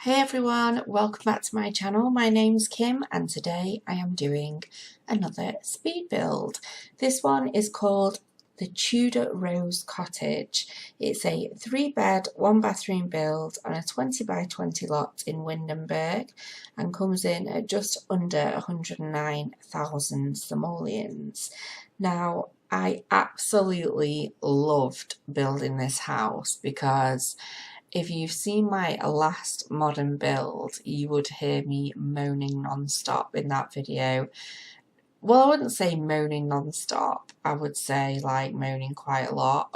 Hey everyone, welcome back to my channel. My name's Kim and today I am doing another speed build. This one is called the Tudor Rose Cottage. It's a 3-bed, 1-bathroom build on a 20 by 20 lot in Windenburg and comes in at just under 109,000 simoleons. Now, I absolutely loved building this house because if you've seen my last modern build, you would hear me moaning non-stop in that video. Well, I wouldn't say moaning non-stop. I would say like moaning quite a lot.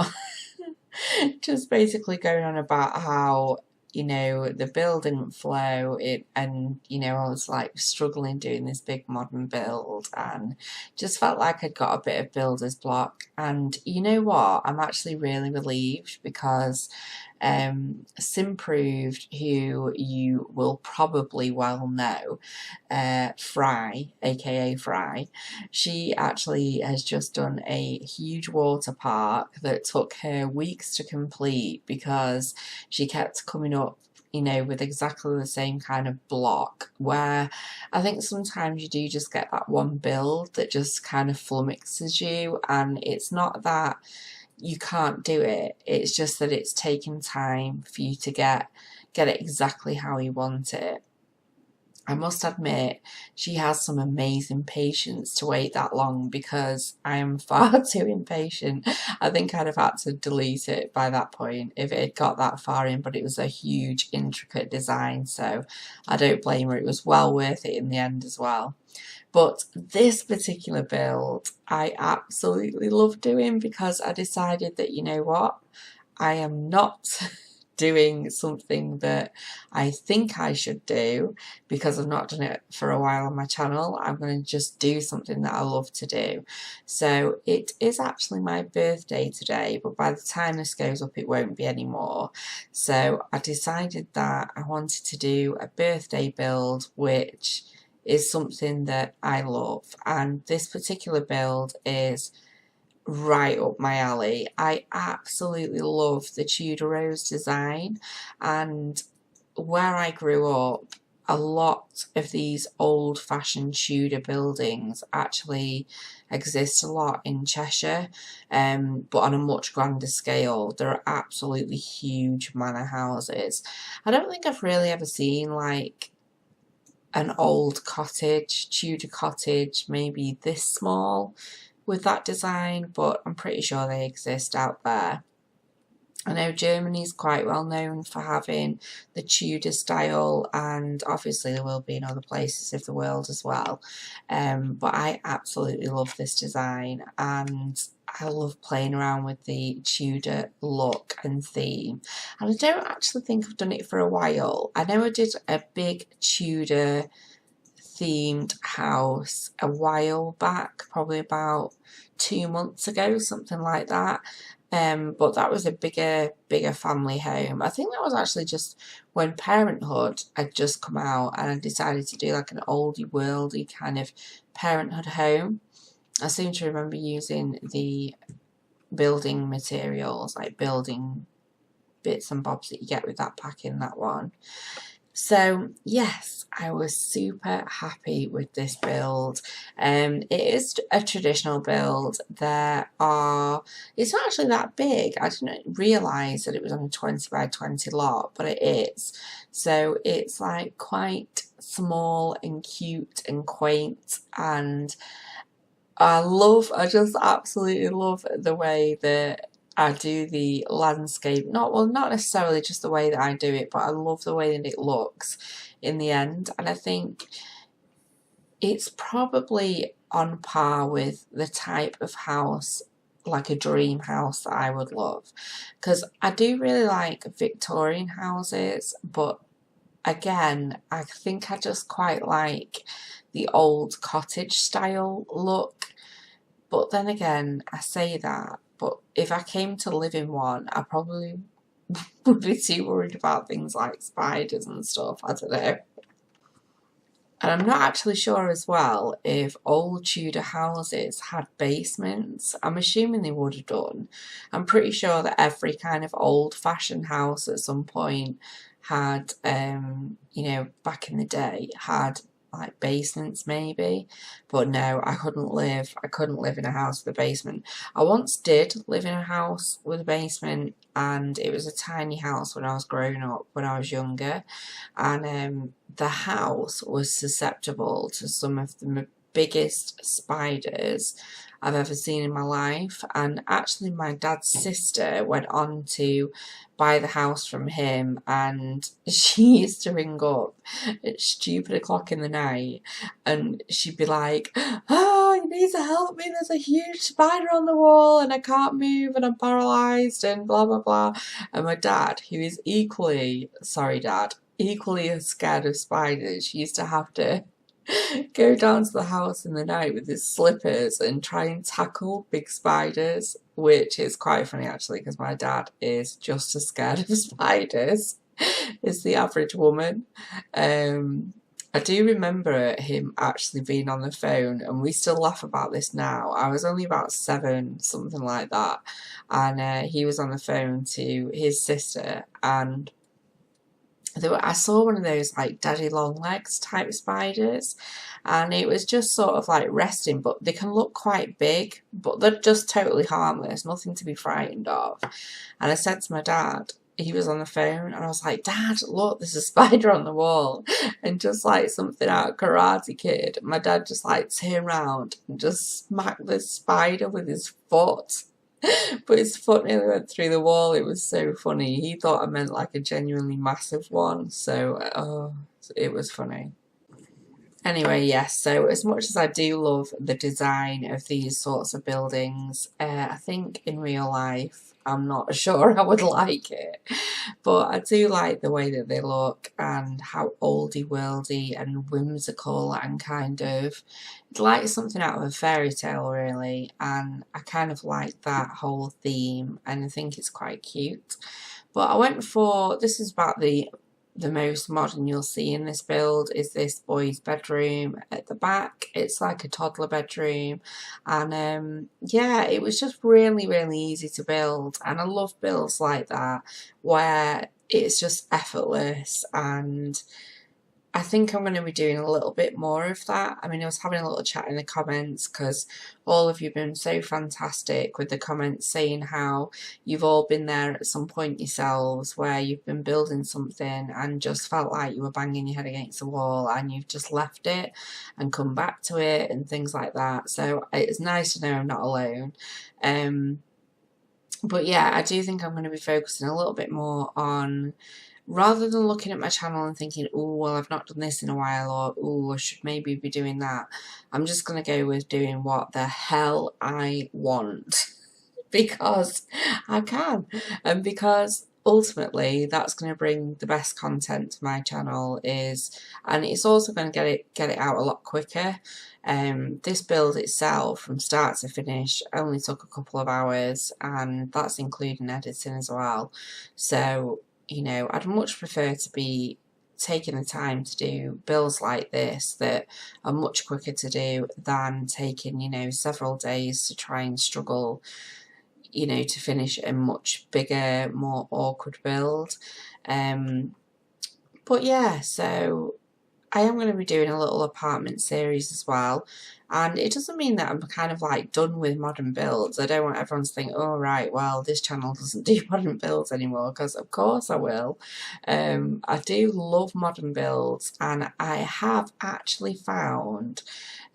Just basically going on about how, the build didn't flow and I was like struggling doing this big modern build and just felt like I'd got a bit of builder's block. And you know what? I'm actually really relieved because Simproved, who you will probably well know, Fry, aka Fry, she actually has just done a huge water park that took her weeks to complete because she kept coming up with exactly the same kind of block, where I think sometimes you do just get that one build that just kind of flummoxes you, and it's not that you can't do it, it's just that it's taken time for you to get it exactly how you want it. I must admit, she has some amazing patience to wait that long because I am far too impatient. I think I'd have had to delete it by that point if it had got that far in, but it was a huge, intricate design, so I don't blame her. It was well worth it in the end as well. But this particular build, I absolutely love doing because I decided that, you know what, I am not doing something that I think I should do because I've not done it for a while on my channel. I'm going to just do something that I love to do. So it is actually my birthday today, but by the time this goes up it won't be anymore. So I decided that I wanted to do a birthday build which is something that I love, and this particular build is right up my alley. I absolutely love the Tudor Rose design, and where I grew up, a lot of these old-fashioned Tudor buildings actually exist a lot in Cheshire, but on a much grander scale. There are absolutely huge manor houses. I don't think I've really ever seen like an old cottage, Tudor cottage, maybe this small with that design, but I'm pretty sure they exist out there. I know Germany's quite well known for having the Tudor style, and obviously there will be in other places of the world as well. But I absolutely love this design, and I love playing around with the Tudor look and theme. And I don't actually think I've done it for a while. I know I did a big Tudor themed house a while back, probably about 2 months ago, something like that. But that was a bigger family home. I think that was actually just when Parenthood had just come out and I decided to do like an oldie worldy kind of Parenthood home. I seem to remember using the building materials, like building bits and bobs that you get with that pack in that one. So yes, I was super happy with this build. It is a traditional build. It's not actually that big. I didn't realise that it was on a 20 by 20 lot, but it is. So it's like quite small and cute and quaint, and I just absolutely love the way that I do the landscape. Not necessarily just the way that I do it, but I love the way that it looks in the end. And I think it's probably on par with the type of house, like a dream house, that I would love. Because I do really like Victorian houses, but again, I think I just quite like the old cottage style look. But then again, I say that, but if I came to live in one, I probably would be too worried about things like spiders and stuff. I don't know. And I'm not actually sure as well if old Tudor houses had basements. I'm assuming they would have done. I'm pretty sure that every kind of old-fashioned house at some point had, you know, back in the day had like basements maybe, but no, I couldn't live in a house with a basement. I once did live in a house with a basement, and it was a tiny house when I was growing up, when I was younger, and the house was susceptible to some of the biggest spiders I've ever seen in my life. And actually my dad's sister went on to buy the house from him, and she used to ring up at stupid o'clock in the night, and she'd be like, "Oh, you need to help me, there's a huge spider on the wall and I can't move and I'm paralysed and blah blah blah." And my dad, who is equally, sorry dad, equally as scared of spiders, used to have to go down to the house in the night with his slippers and try and tackle big spiders, which is quite funny actually, because my dad is just as scared of spiders as the average woman. I do remember him actually being on the phone, and we still laugh about this now. I was only about 7, something like that, and he was on the phone to his sister, and I saw one of those like daddy long legs type spiders, and it was just sort of like resting, but they can look quite big, but they're just totally harmless, nothing to be frightened of. And I said to my dad, he was on the phone, and I was like, "Dad, look, there's a spider on the wall." And just like something out of Karate Kid, my dad just like turned around and just smacked the spider with his foot. But his foot nearly went through the wall. It was so funny. He thought I meant like a genuinely massive one. So, oh, it was funny. Anyway, yes, so as much as I do love the design of these sorts of buildings, I think in real life I'm not sure I would like it. But I do like the way that they look and how oldie-worldy and whimsical and kind of like something out of a fairy tale really, and I kind of like that whole theme and I think it's quite cute. But I went for, this is about the most modern you'll see in this build is this boy's bedroom at the back. It's like a toddler bedroom, and yeah, it was just really really easy to build, and I love builds like that where it's just effortless. And I think I'm going to be doing a little bit more of that. I mean, I was having a little chat in the comments because all of you have been so fantastic with the comments saying how you've all been there at some point yourselves where you've been building something and just felt like you were banging your head against the wall and you've just left it and come back to it and things like that. So it's nice to know I'm not alone. But yeah, I do think I'm going to be focusing a little bit more on, rather than looking at my channel and thinking, "Oh, well, I've not done this in a while," or "Oh, I should maybe be doing that," I'm just going to go with doing what the hell I want because I can, and because ultimately that's going to bring the best content to my channel, and it's also going to get it out a lot quicker. This build itself from start to finish only took a couple of hours, and that's including editing as well. So, you know, I'd much prefer to be taking the time to do builds like this that are much quicker to do than taking, you know, several days to try and struggle, you know, to finish a much bigger, more awkward build. But yeah, so I am going to be doing a little apartment series as well, and it doesn't mean that I'm kind of like done with modern builds. I don't want everyone to think, "Oh right, well this channel doesn't do modern builds anymore," because of course I will. I do love modern builds, and I have actually found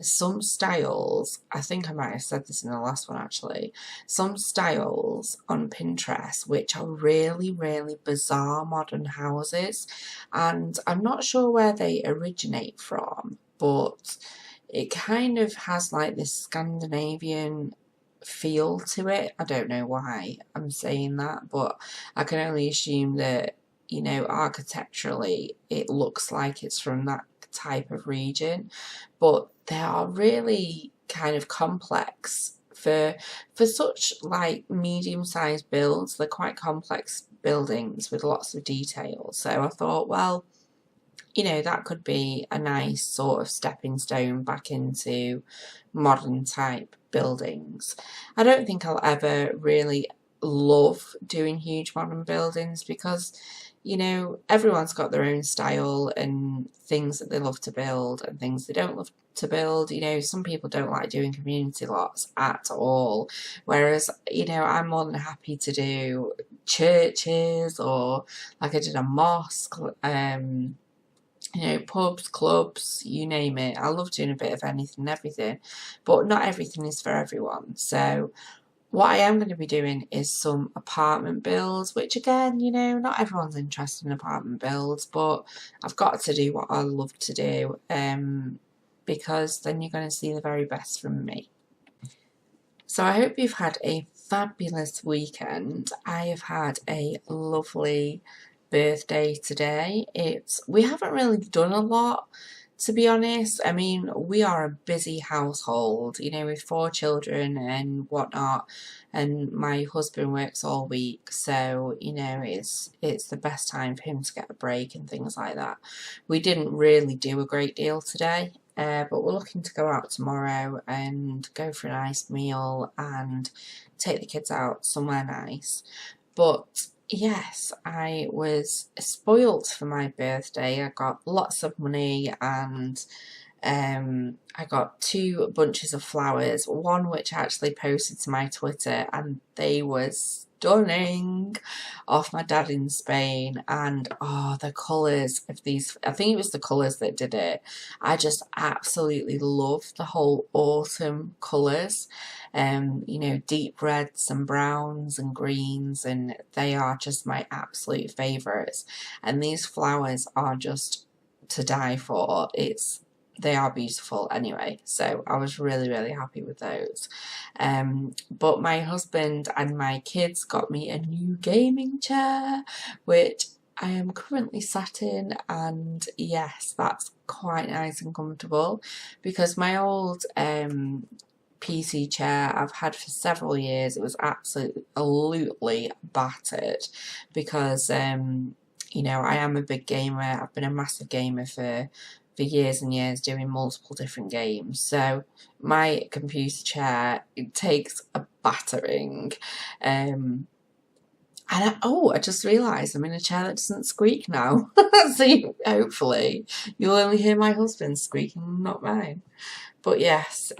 some styles, I think I might have said this in the last one actually, some styles on Pinterest which are really really bizarre modern houses, and I'm not sure where they originate from, but it kind of has like this Scandinavian feel to it. I don't know why I'm saying that, but I can only assume that, you know, architecturally it looks like it's from that type of region, but they are really kind of complex for such like medium-sized builds. They're quite complex buildings with lots of detail. So I thought, well, you know, that could be a nice sort of stepping stone back into modern type buildings. I don't think I'll ever really love doing huge modern buildings because, you know, everyone's got their own style and things that they love to build and things they don't love to build. You know, some people don't like doing community lots at all, whereas, you know, I'm more than happy to do churches, or like I did a mosque, you know, pubs, clubs, you name it. I love doing a bit of anything and everything, but not everything is for everyone. So what I am going to be doing is some apartment builds, which again, you know, not everyone's interested in apartment builds, but I've got to do what I love to do, because then you're going to see the very best from me. So I hope you've had a fabulous weekend. I have had a lovely birthday today. We haven't really done a lot, to be honest. I mean, we are a busy household, you know, with 4 children and whatnot, and my husband works all week, so, you know, it's the best time for him to get a break and things like that. We didn't really do a great deal today, but we're looking to go out tomorrow and go for a nice meal and take the kids out somewhere nice. But yes, I was spoilt for my birthday. I got lots of money, and I got 2 bunches of flowers, one which I actually posted to my Twitter, and they were stunning, off my dad in Spain. And oh, the colours of these, I think it was the colours that did it. I just absolutely love the whole autumn colours. You know, deep reds and browns and greens, and they are just my absolute favourites. And these flowers are just to die for. They are beautiful anyway, so I was really, really happy with those. But my husband and my kids got me a new gaming chair, which I am currently sat in, and yes, that's quite nice and comfortable, because my old PC chair I've had for several years, it was absolutely battered, because you know, I am a big gamer. I've been a massive gamer for years and years, doing multiple different games. So my computer chair, it takes a battering. And I just realised I'm in a chair that doesn't squeak now. So hopefully you'll only hear my husband squeaking, not mine. But yes,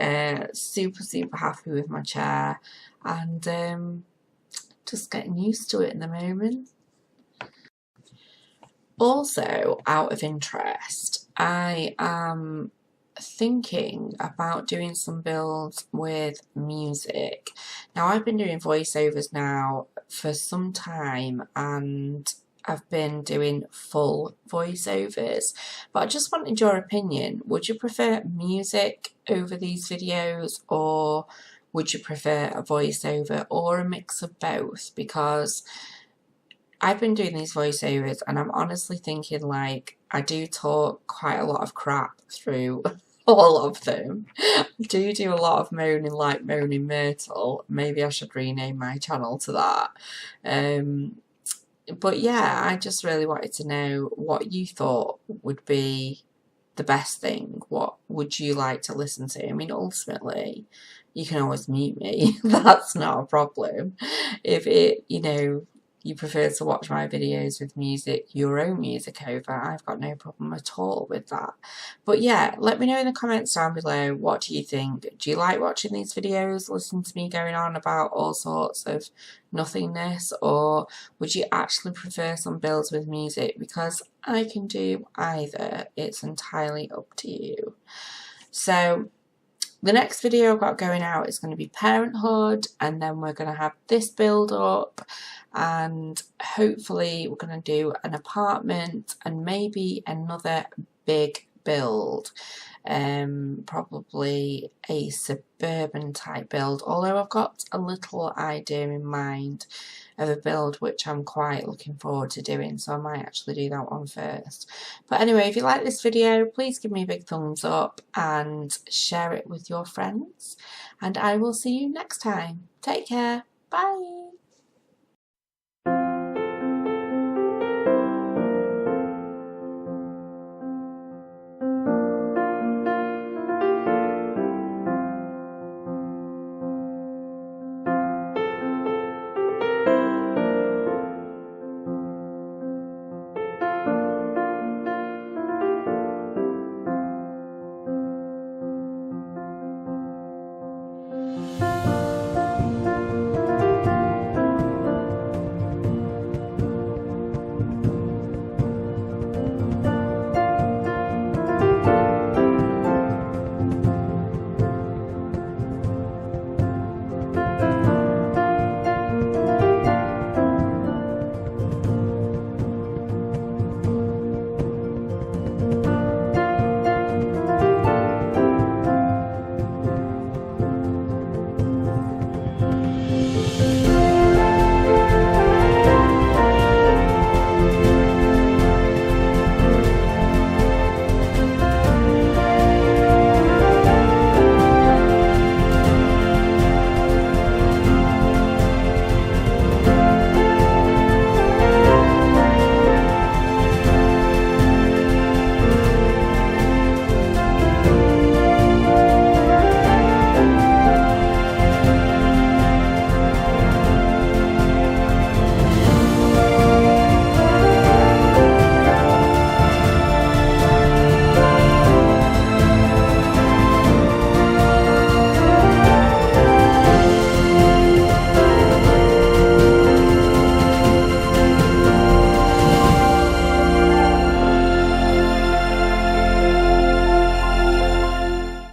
super, super happy with my chair, and just getting used to it in the moment. Also, out of interest, I am thinking about doing some builds with music. Now, I've been doing voiceovers now for some time, and I've been doing full voiceovers, but I just wanted your opinion. Would you prefer music over these videos, or would you prefer a voiceover, or a mix of both? Because I've been doing these voiceovers, and I'm honestly thinking, like, I do talk quite a lot of crap through all of them. I do a lot of moaning, like Moaning Myrtle. Maybe I should rename my channel to that. But yeah, I just really wanted to know what you thought would be the best thing. What would you like to listen to? I mean, ultimately, you can always mute me. That's not a problem. If it, you know, you prefer to watch my videos with music, your own music over, I've got no problem at all with that. But yeah, let me know in the comments down below, what do you think? Do you like watching these videos, listening to me going on about all sorts of nothingness, or would you actually prefer some builds with music? Because I can do either, it's entirely up to you. So the next video I've got going out is going to be parenthood, and then we're going to have this build up, and hopefully we're going to do an apartment and maybe another big build, probably a suburban type build, although I've got a little idea in mind of a build which I'm quite looking forward to doing, so I might actually do that one first. But anyway, if you like this video, please give me a big thumbs up and share it with your friends, and I will see you next time. Take care. Bye.